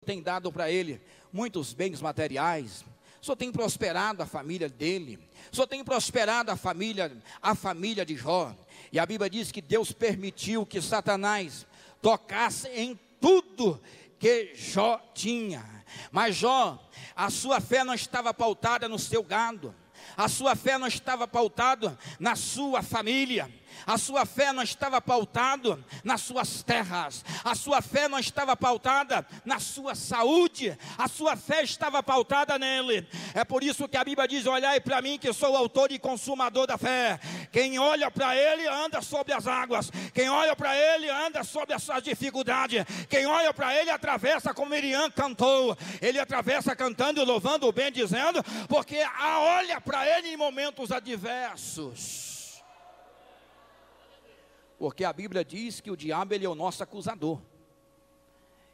tem dado para ele muitos bens materiais, o Senhor tem prosperado a família dele, o Senhor tem prosperado a família de Jó. E a Bíblia diz que Deus permitiu que Satanás tocasse em tudo que Jó tinha. Mas Jó, a sua fé não estava pautada no seu gado, a sua fé não estava pautada na sua família, a sua fé não estava pautada nas suas terras, a sua fé não estava pautada na sua saúde, a sua fé estava pautada nele. É por isso que a Bíblia diz: olhai para mim que sou o autor e consumador da fé. Quem olha para ele anda sobre as águas, quem olha para ele anda sobre as suas dificuldades, quem olha para ele atravessa, como Miriam cantou, ele atravessa cantando e louvando o bem, dizendo, porque olha para ele em momentos adversos. Porque a Bíblia diz que o diabo, ele é o nosso acusador,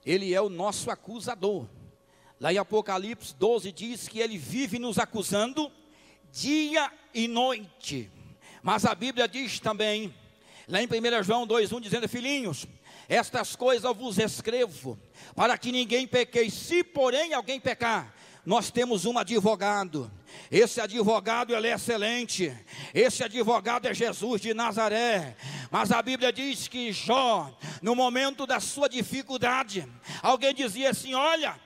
ele é o nosso acusador. Lá em Apocalipse 12 diz que ele vive nos acusando dia e noite. Mas a Bíblia diz também, lá em 1 João 2,1, dizendo: filhinhos, estas coisas eu vos escrevo, para que ninguém pequeis. Se porém alguém pecar, nós temos um advogado. Esse advogado, ele é excelente. Esse advogado é Jesus de Nazaré. Mas a Bíblia diz que Jó, no momento da sua dificuldade, alguém dizia assim: olha,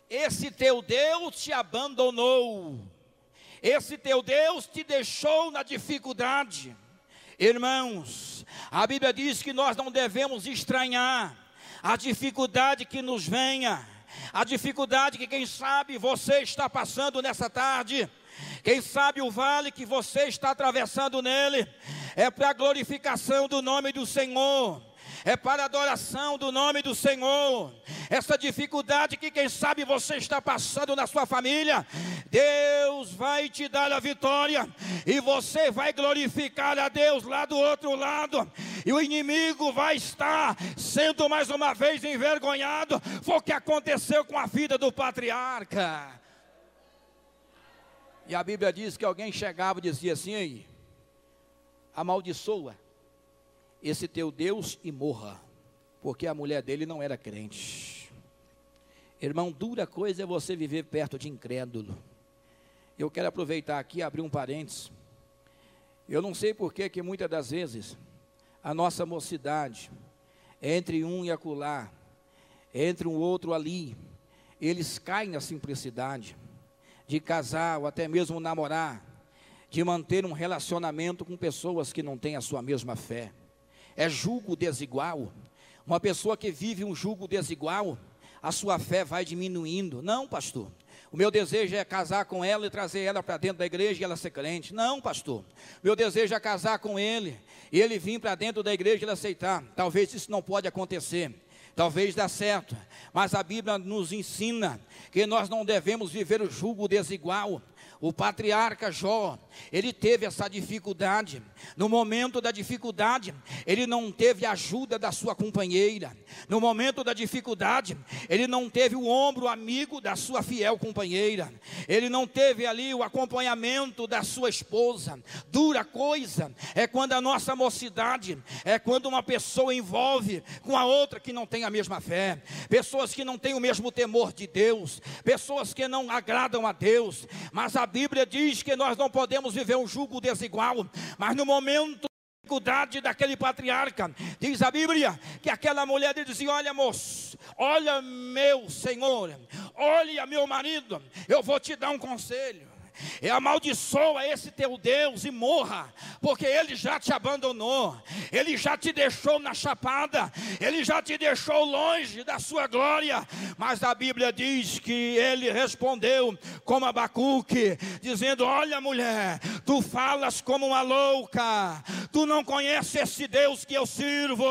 esse teu Deus te abandonou, esse teu Deus te deixou na dificuldade. Irmãos, a Bíblia diz que nós não devemos estranhar a dificuldade que nos venha, a dificuldade que quem sabe você está passando nessa tarde, quem sabe o vale que você está atravessando nele, é para a glorificação do nome do Senhor, é para a adoração do nome do Senhor. Essa dificuldade que quem sabe você está passando na sua família, Deus vai te dar a vitória, e você vai glorificar a Deus lá do outro lado, e o inimigo vai estar sendo mais uma vez envergonhado. Foi o que aconteceu com a vida do patriarca. E a Bíblia diz que alguém chegava e dizia assim: ei, amaldiçoa esse teu Deus e morra, porque a mulher dele não era crente. Irmão, dura coisa é você viver perto de incrédulo. Eu quero aproveitar aqui e abrir um parênteses. Eu não sei por que muitas das vezes a nossa mocidade, entre um e acolá, entre um outro ali, eles caem na simplicidade de casar ou até mesmo namorar, de manter um relacionamento com pessoas que não têm a sua mesma fé. É jugo desigual. Uma pessoa que vive um jugo desigual, a sua fé vai diminuindo. Não, pastor, o meu desejo é casar com ela e trazer ela para dentro da igreja e ela ser crente. Não, pastor, meu desejo é casar com ele e ele vir para dentro da igreja e ele aceitar. Talvez isso não pode acontecer, talvez dá certo, mas a Bíblia nos ensina que nós não devemos viver o jugo desigual. O patriarca Jó, ele teve essa dificuldade. No momento da dificuldade, ele não teve a ajuda da sua companheira. No momento da dificuldade, ele não teve o ombro amigo da sua fiel companheira. Ele não teve ali o acompanhamento da sua esposa. Dura coisa é quando a nossa mocidade, é quando uma pessoa envolve com a outra que não tem a mesma fé, pessoas que não têm o mesmo temor de Deus, pessoas que não agradam a Deus. Mas a Bíblia diz que nós não podemos viver um jugo desigual. Mas no momento da dificuldade daquele patriarca, diz a Bíblia que aquela mulher dizia: olha, moço, olha, meu senhor, olha, meu marido, eu vou te dar um conselho. E amaldiçoa esse teu Deus e morra, porque ele já te abandonou, ele já te deixou na chapada, ele já te deixou longe da sua glória. Mas a Bíblia diz que ele respondeu como Abacuque, dizendo: olha, mulher, tu falas como uma louca, tu não conheces esse Deus que eu sirvo,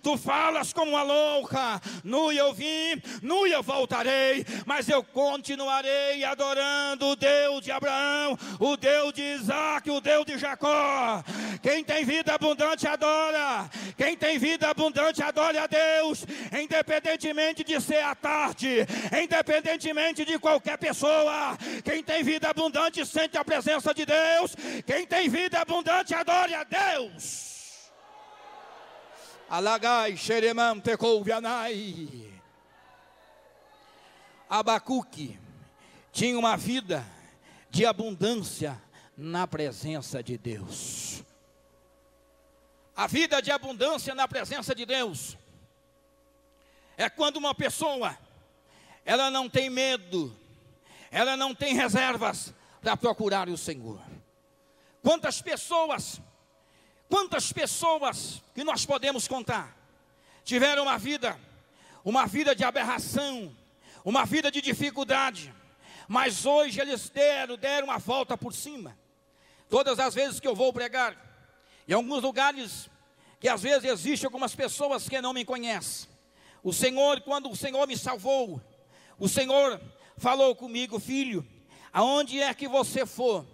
tu falas como uma louca. Nu eu vim, nu eu voltarei, mas eu continuarei adorando o Deus de Abraão, o Deus de Isaac, o Deus de Jacó. Quem tem vida abundante adora, quem tem vida abundante adora a Deus, independentemente de ser à tarde, independentemente de qualquer pessoa. Quem tem vida abundante sente a presença de Deus, quem tem vida abundante adore a Deus. Alagai xeremam tecouvianai. Abacuque tinha uma vida de abundância na presença de Deus. A vida de abundância na presença de Deus é quando uma pessoa, ela não tem medo, ela não tem reservas para procurar o Senhor. Quantas pessoas que nós podemos contar, tiveram uma vida de aberração, uma vida de dificuldade, mas hoje eles deram a volta por cima. Todas as vezes que eu vou pregar, em alguns lugares, que às vezes existem algumas pessoas que não me conhecem, quando o Senhor me salvou, o Senhor falou comigo: filho, aonde é que você for,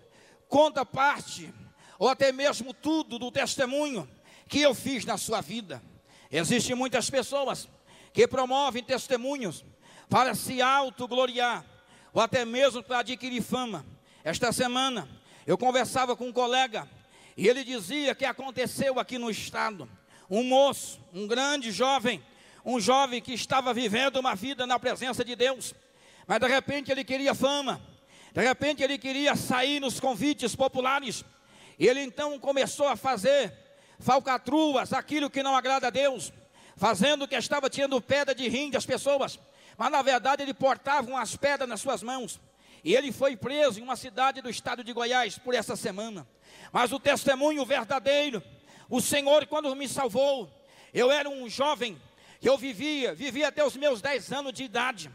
conta parte, ou até mesmo tudo do testemunho que eu fiz na sua vida. Existem muitas pessoas que promovem testemunhos para se autogloriar, ou até mesmo para adquirir fama. Esta semana, eu conversava com um colega, e ele dizia que aconteceu aqui no estado, um moço, um grande jovem, um jovem que estava vivendo uma vida na presença de Deus, mas de repente ele queria fama, de repente ele queria sair nos convites populares, e ele então começou a fazer falcatruas, aquilo que não agrada a Deus, fazendo que estava tirando pedra de rim das pessoas, mas na verdade ele portava umas pedras nas suas mãos, e ele foi preso em uma cidade do estado de Goiás por essa semana. Mas o testemunho verdadeiro, o Senhor quando me salvou, eu era um jovem, eu vivia até os meus 10 anos de idade.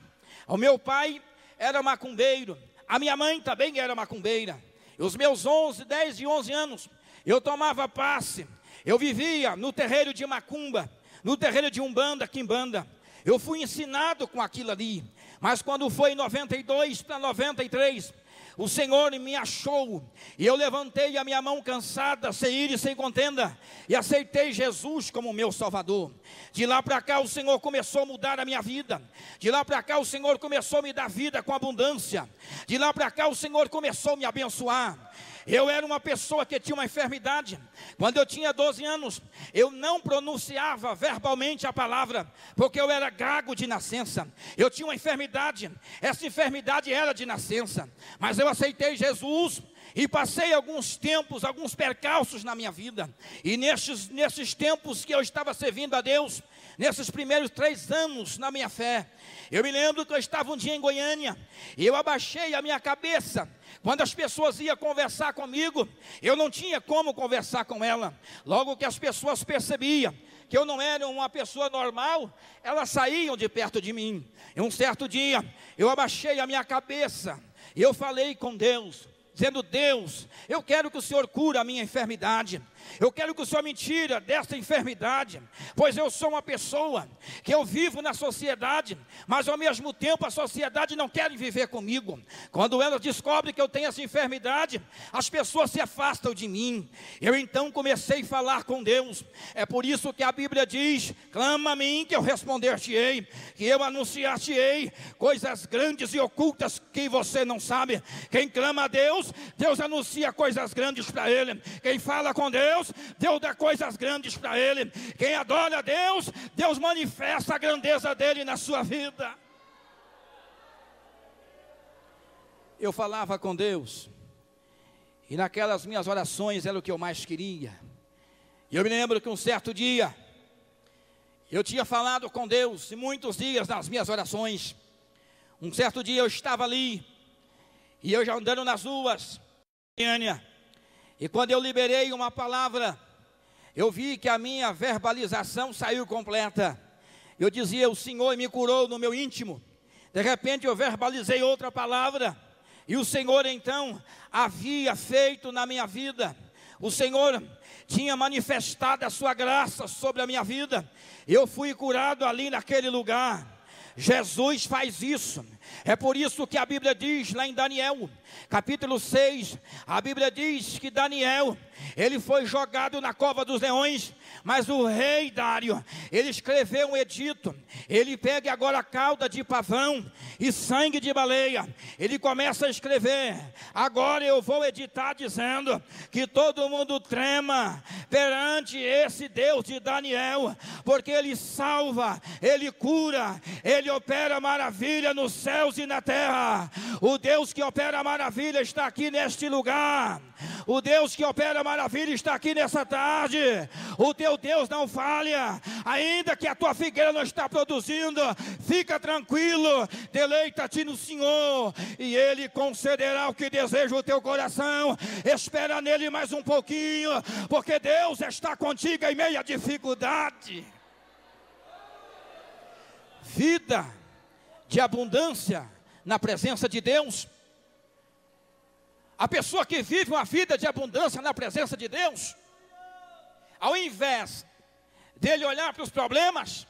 O meu pai era macumbeiro, a minha mãe também era macumbeira. E os meus 10 e 11 anos, eu tomava passe, eu vivia no terreiro de macumba, no terreiro de umbanda, quimbanda. Eu fui ensinado com aquilo ali, mas quando foi em 92 para 93, o Senhor me achou, e eu levantei a minha mão cansada, sem ir e sem contenda, e aceitei Jesus como meu Salvador. De lá para cá o Senhor começou a mudar a minha vida, de lá para cá o Senhor começou a me dar vida com abundância, de lá para cá o Senhor começou a me abençoar. Eu era uma pessoa que tinha uma enfermidade. Quando eu tinha 12 anos, eu não pronunciava verbalmente a palavra, porque eu era gago de nascença. Eu tinha uma enfermidade, essa enfermidade era de nascença, mas eu aceitei Jesus e passei alguns tempos, alguns percalços na minha vida. E nesses tempos que eu estava servindo a Deus, nesses primeiros 3 anos na minha fé, eu me lembro que eu estava um dia em Goiânia, e eu abaixei a minha cabeça. Quando as pessoas iam conversar comigo, eu não tinha como conversar com ela. Logo que as pessoas percebiam que eu não era uma pessoa normal, elas saíam de perto de mim. E um certo dia, eu abaixei a minha cabeça, e eu falei com Deus, dizendo: Deus, eu quero que o Senhor cure a minha enfermidade, eu quero que o Senhor me tire dessa enfermidade, pois eu sou uma pessoa que eu vivo na sociedade, mas ao mesmo tempo a sociedade não quer viver comigo. Quando ela descobre que eu tenho essa enfermidade, as pessoas se afastam de mim. Eu então comecei a falar com Deus. É por isso que a Bíblia diz: clama a mim que eu responder-te-ei, que eu anunciar-te-ei coisas grandes e ocultas que você não sabe. Quem clama a Deus, Deus anuncia coisas grandes para ele. Quem fala com Deus, Deus dá coisas grandes para ele. Quem adora a Deus, Deus manifesta a grandeza dele na sua vida. Eu falava com Deus, e naquelas minhas orações era o que eu mais queria. E eu me lembro que um certo dia, eu tinha falado com Deus, e muitos dias nas minhas orações. Um certo dia eu estava ali, e eu já andando nas ruas, e quando eu liberei uma palavra, eu vi que a minha verbalização saiu completa. Eu dizia: o Senhor me curou no meu íntimo. De repente eu verbalizei outra palavra, e o Senhor então havia feito na minha vida. O Senhor tinha manifestado a sua graça sobre a minha vida. Eu fui curado ali naquele lugar. Jesus faz isso. É por isso que a Bíblia diz lá em Daniel, capítulo 6, a Bíblia diz que Daniel, ele foi jogado na cova dos leões, mas o rei Dário, ele escreveu um edito. Ele pega agora cauda de pavão e sangue de baleia, ele começa a escrever: agora eu vou editar dizendo que todo mundo trema perante esse Deus de Daniel, porque ele salva, ele cura, ele Ele opera maravilha nos céus e na terra. O Deus que opera maravilha está aqui neste lugar. O Deus que opera maravilha está aqui nessa tarde. O teu Deus não falha. Ainda que a tua figueira não está produzindo, fica tranquilo, deleita-te no Senhor, e Ele concederá o que deseja o teu coração. Espera nele mais um pouquinho, porque Deus está contigo em meio à dificuldade. Vida de abundância na presença de Deus. A pessoa que vive uma vida de abundância na presença de Deus, ao invés dele olhar para os problemas,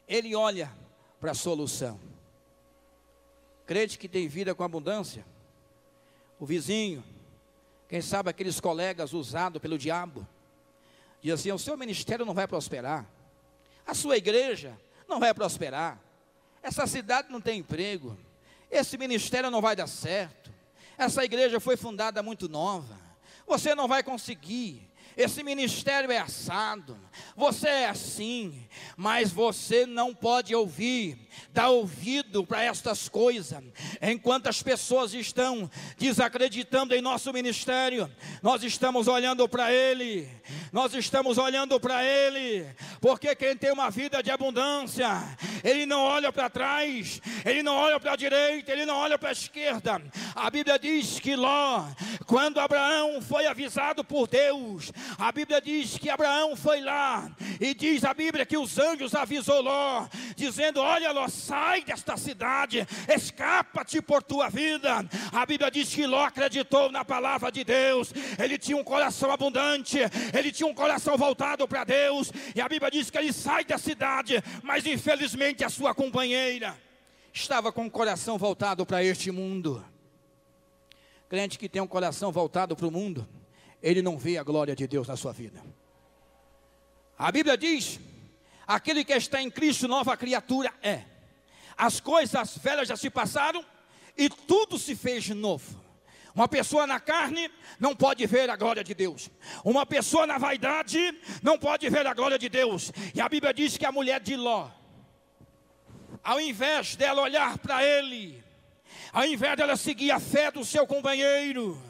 ele olha para a solução. Crente que tem vida com abundância, o vizinho, quem sabe aqueles colegas usados pelo diabo, diz assim: o seu ministério não vai prosperar, a sua igreja não vai prosperar, essa cidade não tem emprego, esse ministério não vai dar certo, essa igreja foi fundada muito nova, você não vai conseguir, esse ministério é assado, você é assim. Mas você não pode dar ouvido para estas coisas. Enquanto as pessoas estão desacreditando em nosso ministério, nós estamos olhando para Ele. Nós estamos olhando para Ele, porque quem tem uma vida de abundância, ele não olha para trás, ele não olha para a direita, ele não olha para a esquerda. A Bíblia diz que Ló, quando Abraão foi avisado por Deus, a Bíblia diz que Abraão foi lá, e diz a Bíblia que os anjos avisou Ló, dizendo: olha Ló, sai desta cidade, escapa-te por tua vida. A Bíblia diz que Ló acreditou na palavra de Deus, ele tinha um coração abundante, ele tinha um coração voltado para Deus, e a Bíblia diz que ele sai da cidade, mas infelizmente a sua companheira estava com o coração voltado para este mundo. Crente que tem um coração voltado para o mundo, ele não vê a glória de Deus na sua vida. A Bíblia diz: aquele que está em Cristo, nova criatura é. As coisas velhas já se passaram e tudo se fez novo. Uma pessoa na carne não pode ver a glória de Deus. Uma pessoa na vaidade não pode ver a glória de Deus. E a Bíblia diz que a mulher de Ló, ao invés dela olhar para ele, ao invés dela seguir a fé do seu companheiro,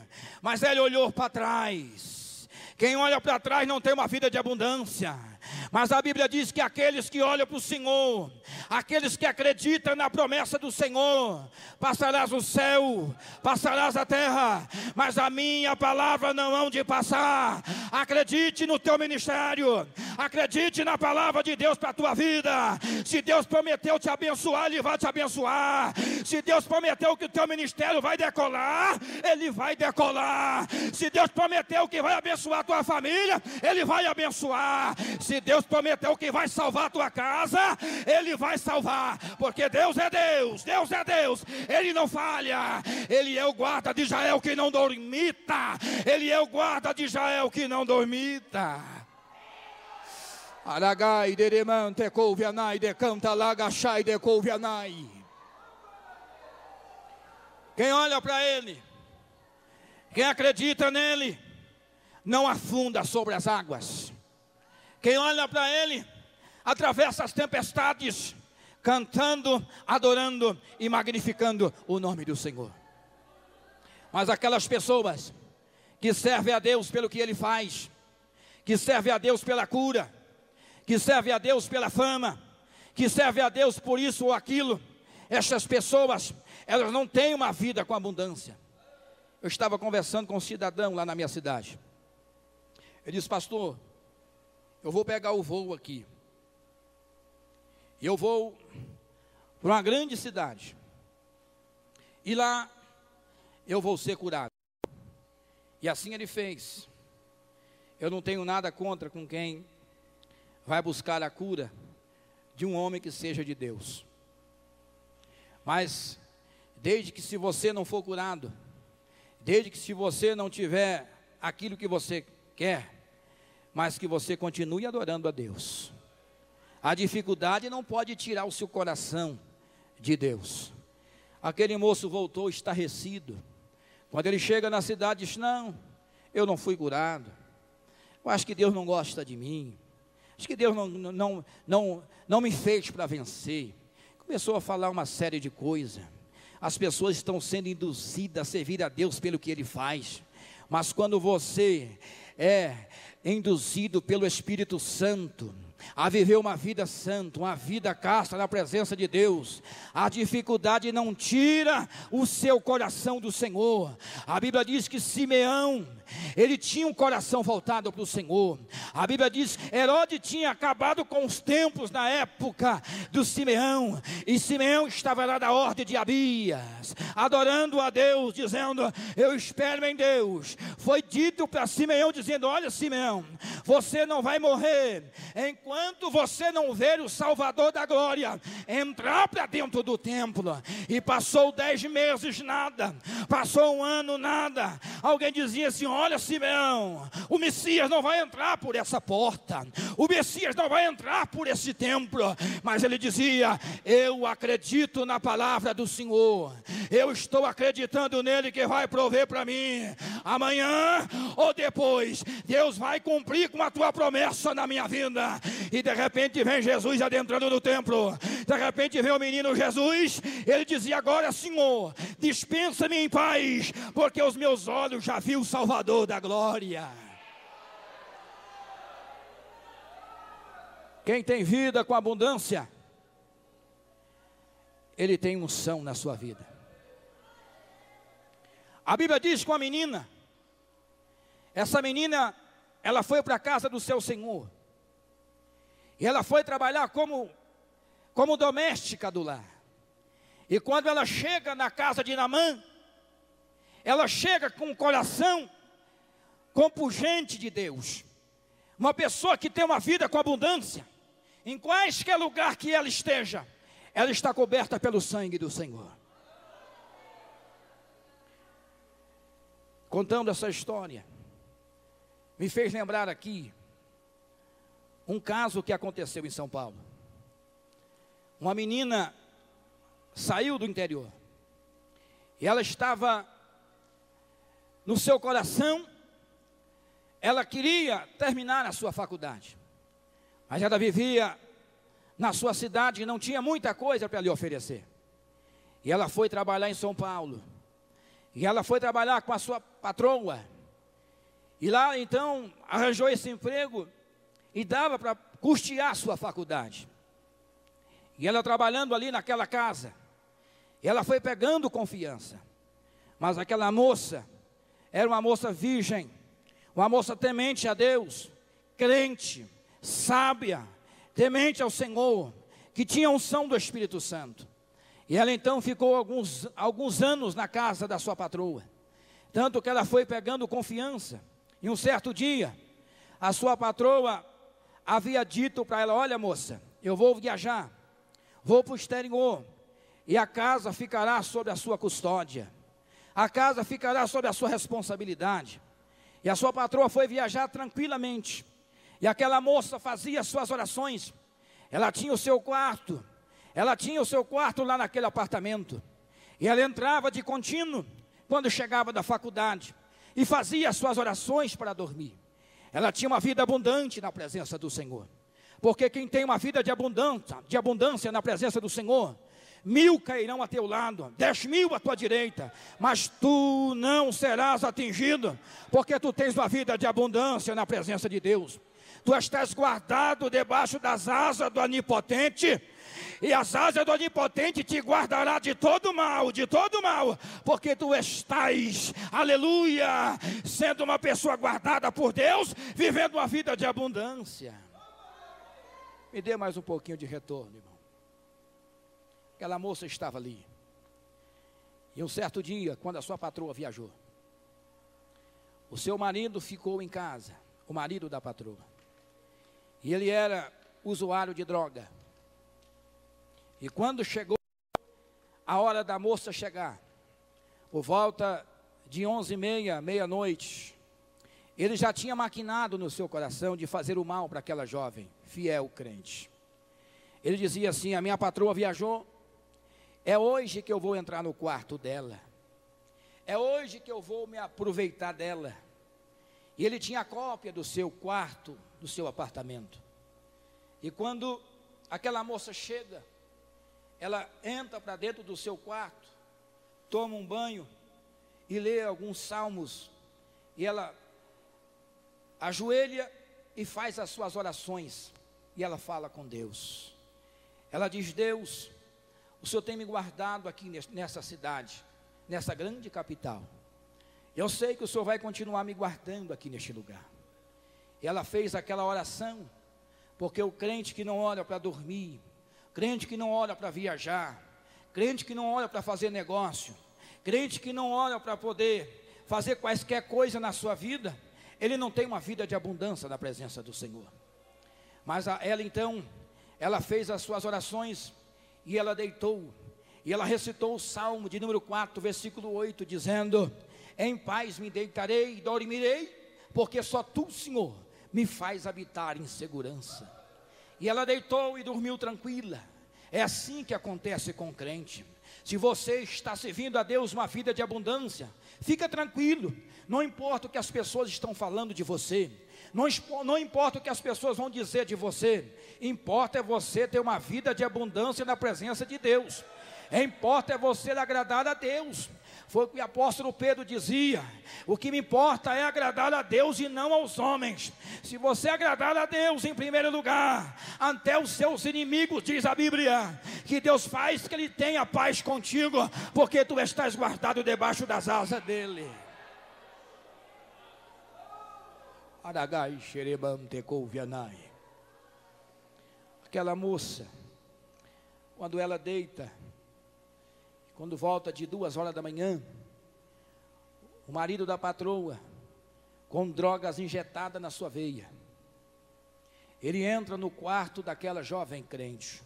mas ela olhou para trás. Quem olha para trás não tem uma vida de abundância. Mas a Bíblia diz que aqueles que olham para o Senhor, aqueles que acreditam na promessa do Senhor, passarás o céu, passarás a terra, mas a minha palavra não hão de passar. Acredite no teu ministério, acredite na palavra de Deus para a tua vida. Se Deus prometeu te abençoar, Ele vai te abençoar. Se Deus prometeu que o teu ministério vai decolar, Ele vai decolar. Se Deus prometeu que vai abençoar a tua família, Ele vai abençoar. Se Deus prometeu que vai salvar a tua casa, Ele vai salvar, porque Deus é Deus, Deus é Deus, Ele não falha. Ele é o guarda de Israel que não dormita, Ele é o guarda de Israel que não dormita. Aragai deremante couvianai decanta lagachai de couvianai. Quem olha para Ele, quem acredita nele, não afunda sobre as águas. Quem olha para Ele, atravessa as tempestades, cantando, adorando e magnificando o nome do Senhor. Mas aquelas pessoas que servem a Deus pelo que Ele faz, que servem a Deus pela cura, que servem a Deus pela fama, que servem a Deus por isso ou aquilo, estas pessoas, elas não têm uma vida com abundância. Eu estava conversando com um cidadão lá na minha cidade. Ele disse: pastor, eu vou pegar o voo aqui, e eu vou para uma grande cidade, e lá eu vou ser curado. E assim ele fez. Eu não tenho nada contra com quem vai buscar a cura de um homem que seja de Deus, mas desde que, se você não for curado, desde que, se você não tiver aquilo que você quer, mas que você continue adorando a Deus. A dificuldade não pode tirar o seu coração de Deus. Aquele moço voltou estarrecido. Quando ele chega na cidade, diz: não, eu não fui curado. Eu acho que Deus não gosta de mim. Acho que Deus não me fez para vencer. Começou a falar uma série de coisas. As pessoas estão sendo induzidas a servir a Deus pelo que Ele faz. Mas quando você é induzido pelo Espírito Santo a viver uma vida santa, uma vida casta na presença de Deus, a dificuldade não tira o seu coração do Senhor. A Bíblia diz que Simeão, ele tinha um coração voltado para o Senhor. A Bíblia diz que Herodes tinha acabado com os templos na época do Simeão, e Simeão estava lá da ordem de Abias, adorando a Deus, dizendo: eu espero em Deus. Foi dito para Simeão, dizendo: olha, Simeão, você não vai morrer enquanto você não ver o Salvador da glória entrar para dentro do templo. E passou 10 meses, nada. Passou um ano, nada. Alguém dizia assim: olha, Simeão, o Messias não vai entrar por essa porta, o Messias não vai entrar por esse templo. Mas ele dizia: eu acredito na palavra do Senhor, eu estou acreditando nele que vai prover para mim. Amanhã ou depois, Deus vai cumprir com a tua promessa na minha vida. E de repente vem Jesus adentrando no templo. De repente vem o menino Jesus. Ele dizia: agora, Senhor, dispensa-me em paz, porque os meus olhos já viu o Salvador da glória. Quem tem vida com abundância, ele tem unção na sua vida. A Bíblia diz que uma menina, essa menina, ela foi para a casa do seu senhor, e ela foi trabalhar como doméstica do lar. E quando ela chega na casa de Naamã, ela chega com o coração compungente de Deus. Uma pessoa que tem uma vida com abundância, em qualquer lugar que ela esteja, ela está coberta pelo sangue do Senhor. Contando essa história, me fez lembrar aqui um caso que aconteceu em São Paulo. Uma menina saiu do interior, e ela estava no seu coração, ela queria terminar a sua faculdade, mas ela vivia na sua cidade e não tinha muita coisa para lhe oferecer. E ela foi trabalhar em São Paulo, e ela foi trabalhar com a sua patroa, e lá então arranjou esse emprego, e dava para custear a sua faculdade. E ela trabalhando ali naquela casa, ela foi pegando confiança. Mas aquela moça era uma moça virgem, uma moça temente a Deus, crente, sábia, temente ao Senhor, que tinha unção do Espírito Santo. E ela então ficou alguns anos na casa da sua patroa, tanto que ela foi pegando confiança. E um certo dia, a sua patroa havia dito para ela: olha, moça, eu vou viajar, vou para o exterior, e a casa ficará sob a sua custódia, a casa ficará sob a sua responsabilidade. E a sua patroa foi viajar tranquilamente, e aquela moça fazia suas orações. Ela tinha o seu quarto, lá naquele apartamento, e ela entrava de contínuo quando chegava da faculdade, e fazia suas orações para dormir. Ela tinha uma vida abundante na presença do Senhor, porque quem tem uma vida de abundância na presença do Senhor, 1000 cairão a teu lado, 10.000 à tua direita, mas tu não serás atingido, porque tu tens uma vida de abundância na presença de Deus. Tu estás guardado debaixo das asas do Onipotente, e as asas do Onipotente te guardará de todo mal, porque tu estás, aleluia, sendo uma pessoa guardada por Deus, vivendo uma vida de abundância. Me dê mais um pouquinho de retorno, irmão. Aquela moça estava ali, e um certo dia, quando a sua patroa viajou, o seu marido ficou em casa, o marido da patroa, e ele era usuário de droga. E quando chegou a hora da moça chegar, por volta de 11h30, meia-noite, ele já tinha maquinado no seu coração de fazer o mal para aquela jovem, fiel crente. Ele dizia assim: a minha patroa viajou, é hoje que eu vou entrar no quarto dela, é hoje que eu vou me aproveitar dela. E ele tinha cópia do seu quarto, do seu apartamento. E quando aquela moça chega, ela entra para dentro do seu quarto, toma um banho e lê alguns salmos, e ela ajoelha e faz as suas orações, e ela fala com Deus. Ela diz: Deus, o Senhor tem me guardado aqui nessa cidade, nessa grande capital. Eu sei que o Senhor vai continuar me guardando aqui neste lugar. E ela fez aquela oração, porque o crente que não olha para dormir, crente que não olha para viajar, crente que não olha para fazer negócio, crente que não olha para poder fazer quaisquer coisa na sua vida, ele não tem uma vida de abundância na presença do Senhor. Mas ela então, ela fez as suas orações, e ela deitou, e ela recitou o Salmo de número 4, versículo 8, dizendo: em paz me deitarei e dormirei, porque só tu, Senhor, me faz habitar em segurança. E ela deitou e dormiu tranquila. É assim que acontece com o crente. Se você está servindo a Deus uma vida de abundância, fica tranquilo, não importa o que as pessoas estão falando de você, não importa o que as pessoas vão dizer de você, importa é você ter uma vida de abundância na presença de Deus, importa é você agradar a Deus. Foi o que o apóstolo Pedro dizia: o que me importa é agradar a Deus e não aos homens. Se você agradar a Deus em primeiro lugar, até os seus inimigos, diz a Bíblia, que Deus faz que Ele tenha paz contigo, porque tu estás guardado debaixo das asas dEle. Aragai xerebante couvianai. Aquela moça, quando ela deita, quando volta de 2 horas da manhã, o marido da patroa, com drogas injetadas na sua veia, ele entra no quarto daquela jovem crente,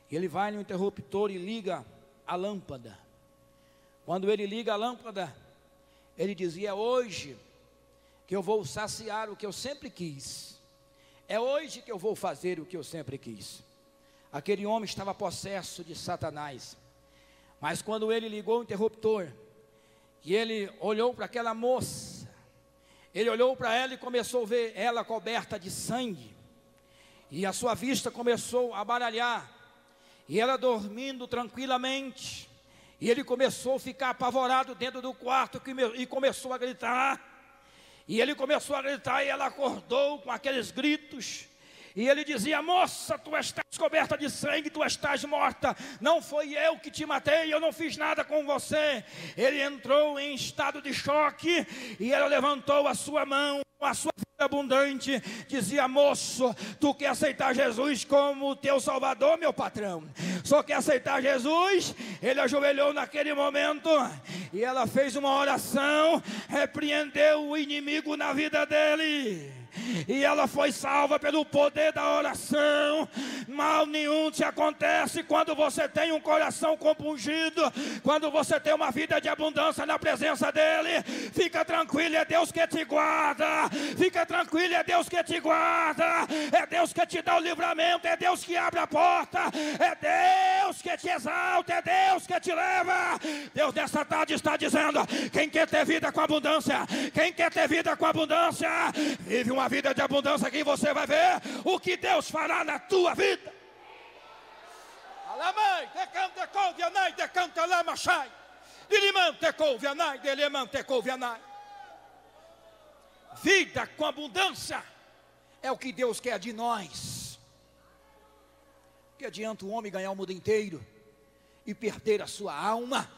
ele vai no interruptor e liga a lâmpada. Quando ele liga a lâmpada, ele dizia: é hoje que eu vou saciar o que eu sempre quis, é hoje que eu vou fazer o que eu sempre quis. Aquele homem estava possesso de Satanás. Mas quando ele ligou o interruptor, e ele olhou para aquela moça, ele olhou para ela e começou a ver ela coberta de sangue, e a sua vista começou a baralhar, e ela dormindo tranquilamente, e ele começou a ficar apavorado dentro do quarto, e começou a gritar, e ela acordou com aqueles gritos, e ele dizia: moça, tu estás coberta de sangue, tu estás morta, não foi eu que te matei, eu não fiz nada com você. Ele entrou em estado de choque, e ela levantou a sua mão, a sua vida abundante, dizia: moço, tu quer aceitar Jesus como teu salvador, meu patrão? Só quer aceitar Jesus? Ele ajoelhou naquele momento, e ela fez uma oração, repreendeu o inimigo na vida dele, e ela foi salva pelo poder da oração. Mal nenhum te acontece quando você tem um coração compungido, quando você tem uma vida de abundância na presença dEle. Fica tranquilo, é Deus que te guarda. Fica tranquilo, é Deus que te guarda. É Deus que te dá o livramento, é Deus que abre a porta, é Deus que te exalta, é Deus que te leva. Deus nessa tarde está dizendo: quem quer ter vida com abundância, quem quer ter vida com abundância, vive uma vida de abundância, que você vai ver o que Deus fará na tua vida. Vida com abundância é o que Deus quer de nós. Que adianta o homem ganhar o mundo inteiro e perder a sua alma?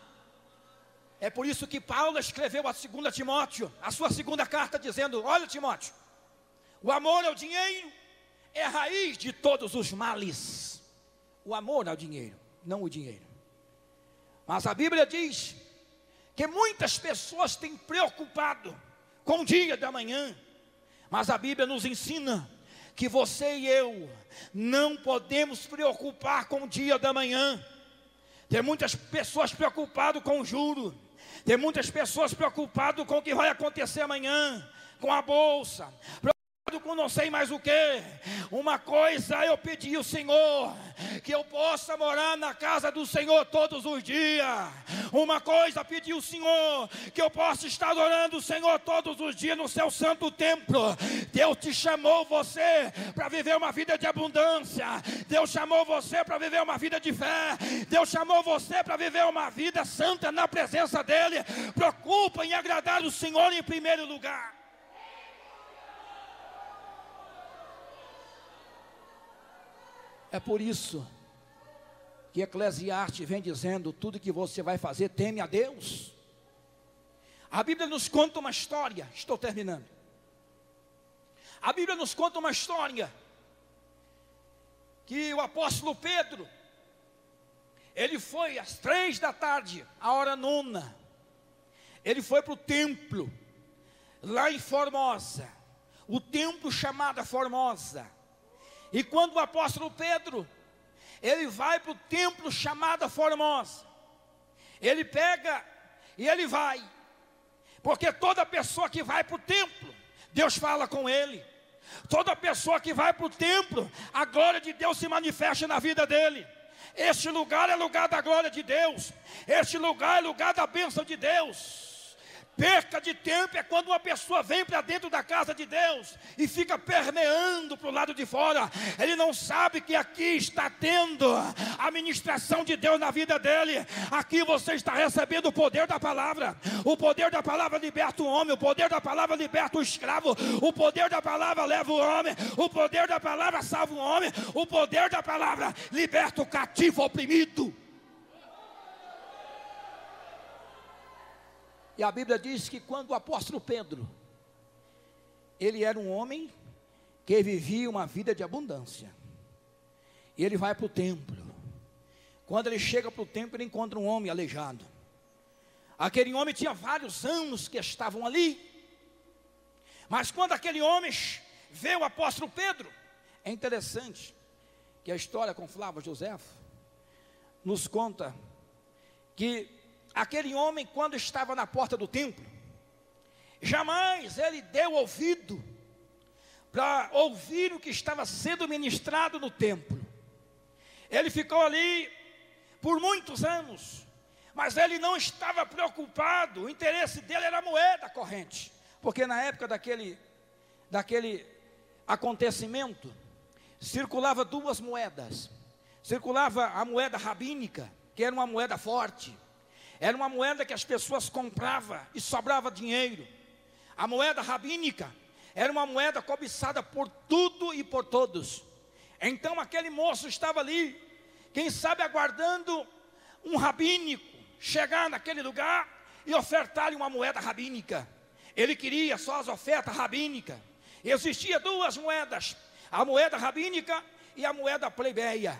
É por isso que Paulo escreveu a 2 Timóteo, a sua segunda carta, dizendo: olha, Timóteo, o amor ao dinheiro é a raiz de todos os males. O amor ao dinheiro, não o dinheiro. Mas a Bíblia diz que muitas pessoas têm preocupado com o dia da manhã, mas a Bíblia nos ensina que você e eu não podemos preocupar com o dia da manhã. Tem muitas pessoas preocupadas com o juro, tem muitas pessoas preocupadas com o que vai acontecer amanhã, com a bolsa, com não sei mais o que. Uma coisa eu pedi ao Senhor, que eu possa morar na casa do Senhor todos os dias. Uma coisa pedi ao Senhor, que eu possa estar adorando o Senhor todos os dias no seu santo templo. Deus te chamou você para viver uma vida de abundância. Deus chamou você para viver uma vida de fé. Deus chamou você para viver uma vida santa na presença dEle. Preocupa em agradar o Senhor em primeiro lugar. É por isso que Eclesiastes vem dizendo: tudo que você vai fazer, teme a Deus. A Bíblia nos conta uma história, estou terminando. A Bíblia nos conta uma história, que o apóstolo Pedro, ele foi às 3 da tarde, a hora nona, ele foi para o templo, lá em Formosa, o templo chamado Formosa. E quando o apóstolo Pedro, ele vai para o templo chamado Formosa, ele pega e ele vai, porque toda pessoa que vai para o templo, Deus fala com ele. Toda pessoa que vai para o templo, a glória de Deus se manifesta na vida dele. Este lugar é lugar da glória de Deus. Este lugar é lugar da bênção de Deus. Perca de tempo é quando uma pessoa vem para dentro da casa de Deus e fica permeando para o lado de fora. Ele não sabe que aqui está tendo a ministração de Deus na vida dele. Aqui você está recebendo o poder da palavra. O poder da palavra liberta o homem. O poder da palavra liberta o escravo. O poder da palavra leva o homem. O poder da palavra salva o homem. O poder da palavra liberta o cativo oprimido. E a Bíblia diz que quando o apóstolo Pedro, ele era um homem que vivia uma vida de abundância. E ele vai para o templo. Quando ele chega para o templo, ele encontra um homem aleijado. Aquele homem tinha vários anos que estavam ali. Mas quando aquele homem vê o apóstolo Pedro, é interessante que a história com Flávio José nos conta que aquele homem, quando estava na porta do templo, jamais ele deu ouvido para ouvir o que estava sendo ministrado no templo. Ele ficou ali por muitos anos, mas ele não estava preocupado. O interesse dele era a moeda corrente, porque na época daquele acontecimento, circulava duas moedas. Circulava a moeda rabínica, que era uma moeda forte. Era uma moeda que as pessoas compravam e sobrava dinheiro. A moeda rabínica era uma moeda cobiçada por tudo e por todos. Então aquele moço estava ali, quem sabe aguardando um rabínico chegar naquele lugar e ofertar-lhe uma moeda rabínica. Ele queria só as ofertas rabínicas. Existia duas moedas, a moeda rabínica e a moeda plebeia.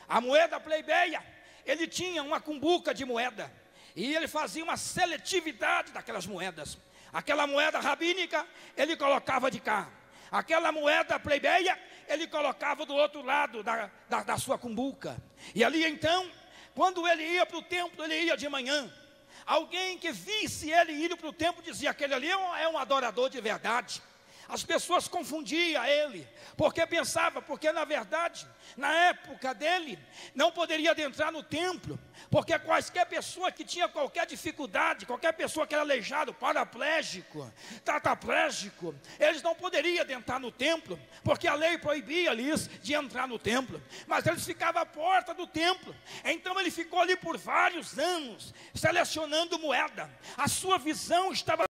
A moeda plebeia, ele tinha uma cumbuca de moeda, e ele fazia uma seletividade daquelas moedas. Aquela moeda rabínica, ele colocava de cá. Aquela moeda plebeia, ele colocava do outro lado da sua cumbuca. E ali então, quando ele ia para o templo, ele ia de manhã. Alguém que visse ele ir para o templo dizia: aquele ali é um adorador de verdade. As pessoas confundiam ele, porque na verdade, na época dele, não poderia adentrar no templo, porque quaisquer pessoa que tinha qualquer dificuldade, qualquer pessoa que era aleijado, paraplégico, tetraplégico, eles não poderiam adentrar no templo, porque a lei proibia-lhes de entrar no templo, mas eles ficavam à porta do templo. Então ele ficou ali por vários anos, selecionando moeda. A sua visão estava